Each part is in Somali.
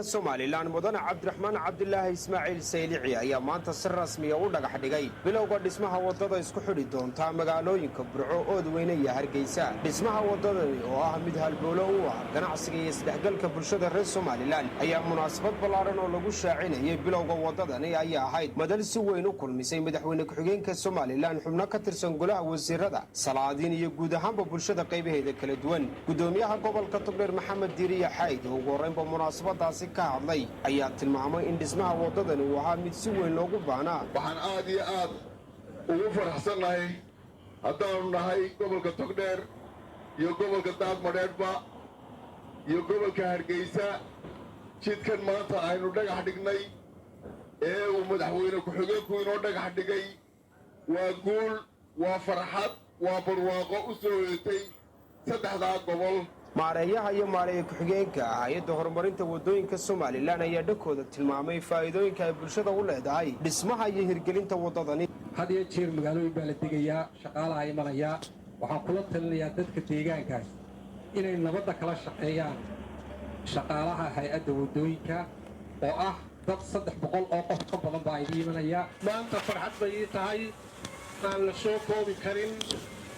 Somaliland mudane Cabdiraxmaan Cabdilaahi Ismaaciil Saylici ayaa maanta si rasmi ah u dhagax dhigay bilowga dhismaha wadada isku xidhi doonta magaalooyinka Burco, Oodweyne iyo Hargeysa. Dhismaha wadadani oo ah mid halbowle u ah ganacsiga iyo isdhexgalka bulshada reer Somaliland ayaa munaasabad ballaaran oo lagu shaacinayay bilowga wadadani ayaa ahayd madal si weyn u kulmisay madaxweyne ku-xigeenka Somaliland xubno ka tirsan golaha wasiirada, salaadiin iyo guud ahaanba bulshada qaybaheeda kala duwan. Gudoomiyaha gobolka Togdheer Maxamed Diiriye Xayd oo ugu horreynba munaasabadaasi ka hadlay ayaa tilmaamay in dhismaha wadadani uu ahaa mid si weyn loogu baahnaa. waxaan aad iyo aad ugu faraxsanahay haddaanu nahay gobolka Togdheer iyo gobolka Daadmadheedhba iyo gobolka Hargeysa jidkan maanta aynu dhagax dhignay ee uu madaxweyne ku-xigeenku inoo dhagax dhigay waa guul, waa farxad, waa barwaaqo u soo hoyatay saddexdaa gobol. maareeyaha iyo maareeye ku-xigeenka hay'adda horumarinta wadooyinka Somaliland ayaa dhankooda tilmaamay faa'iidooyinka ay bulshada u leedahay dhismaha iyo hirgelinta wadadani. had iyo jeer magaalooyin baa la degayaa, shaqaalaha imanayaa. waxaan kula talinayaa dadka deegaankaas inay nabadda kala shaqeeyaan shaqaalaha hay'adda wadooyinka oo ah dad 300 oo qof ka badan baa idin imanaya. maanta farxad bay ii tahay aan la soo koobi karin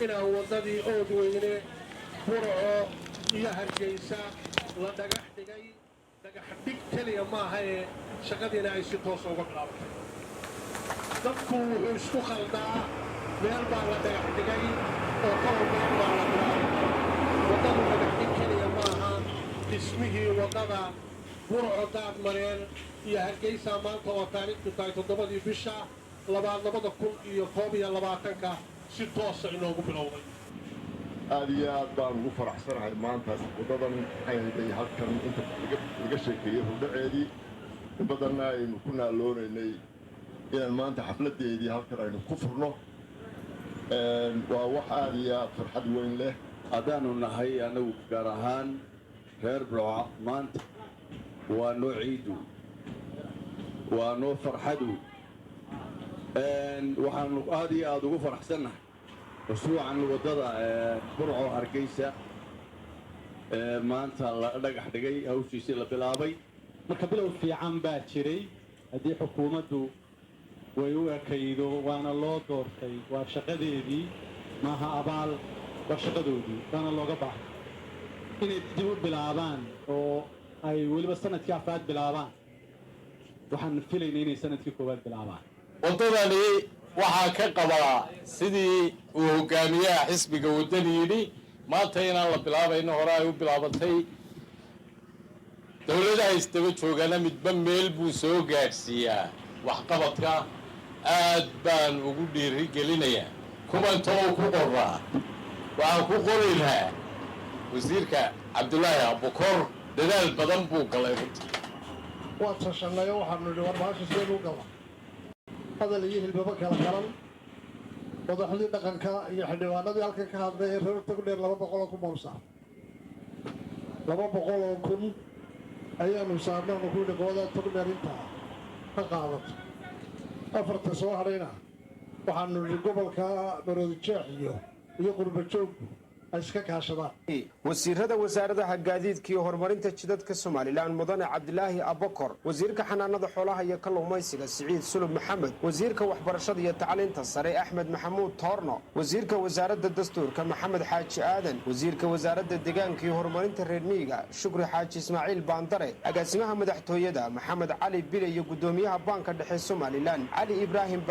inaan wadadii Oodweyne, Burco iyo Hargeysa la dhagax dhigay. dhagax dhig keliya maaha ee shaqadiina ay si toos uga bilaabatay. dadku wuxuu isku khaldaa meel baa la dhagax dhigay oo qowr meel baa la bilaabay. wadadu dhagax dhig keliya maaha, dhismihii wadada Burco, Daadmareer iyo Hargeysa maanta oo taariikhdu tahay 7 bisha 2021 si toosa inoogu bilowday. aad iyo aad baan ugu faraxsanahay maanta wadadan ayay halkan inta laga sheekeeyay hurdhaceedii in badanna aynu ku naaloonaynay inaan maanta xafladeedii halkan aynu ku furno. waa wax aad iyo aad farxad weyn leh. haddaanu nahay anagu gaar ahaan reer Burco maanta waa noo ciidu, waa noo farxadu. waxaanu aad iyo aad ugu faraxsannahay mashruucan wadada Burco Hargeysa maanta la dhagax dhigay, hawshiisii la bilaabay. marka bilow fiican baa jiray. haddii xukuumaddu way u ekaydo waana loo doortay, waa shaqadeedii maaha abaal, waa shaqadoodii waana looga baahay inay dib u bilaabaan oo ay weliba sanadkii afraad bilaabaan. waxaan filaynay inay sanadkii koowaad bilaabaan. wadadani waxaa ka qabaa sidii uu hogaamiyaha xisbiga wadani yidhi maanta inaan la bilaabayno hore ay u bilaabatay. dowladaha isdaba joogana midba meel buu soo gaadhsiiyaa waxqabadka. aad baan ugu dhiirigelinayaa kuwantoo ku qoraa. waxaan ku qori lahaa wasiirka Cabdilaahi Abukor, dadaal badan buu galay runtii. waa tashannayo waxaanu nidhi war baasha sidee u gala hadal iyo hilbaba kala galan. madaxdii dhaqanka iyo xildhibaanadii halkan ka hadlay ee reer Togdheer 200 ku mawsaa 200 kun ayaanu saarnaan ku dhigooda Togdheer inta ka qaadato. afarta soo harayna waxaanu nidhi gobolka Maroodijeex iyo Qurbajoog iska kaashadaan. wasiirada wasaaradaha gaadiidka iyo horumarinta jidadka Somaliland mudane Cabdilaahi Abukor, wasiirka xanaanada xoolaha iyo kalluumaysiga Siciid Sulub Maxamed, wasiirka waxbarashada iyo tacliinta sare Axmed Maxamuud Toorno, wasiirka wasaaradda dastuurka Maxamed Xaaji Aadan, wasiirka wasaaradda deegaanka iyo horumarinta reer miyiga Shukri Xaaji Ismaaciil Baandare, agaasimaha madaxtooyada Maxamed Cali Bile iyo gudoomiyaha Baanka Dhexe Somaliland Cali Ibraahim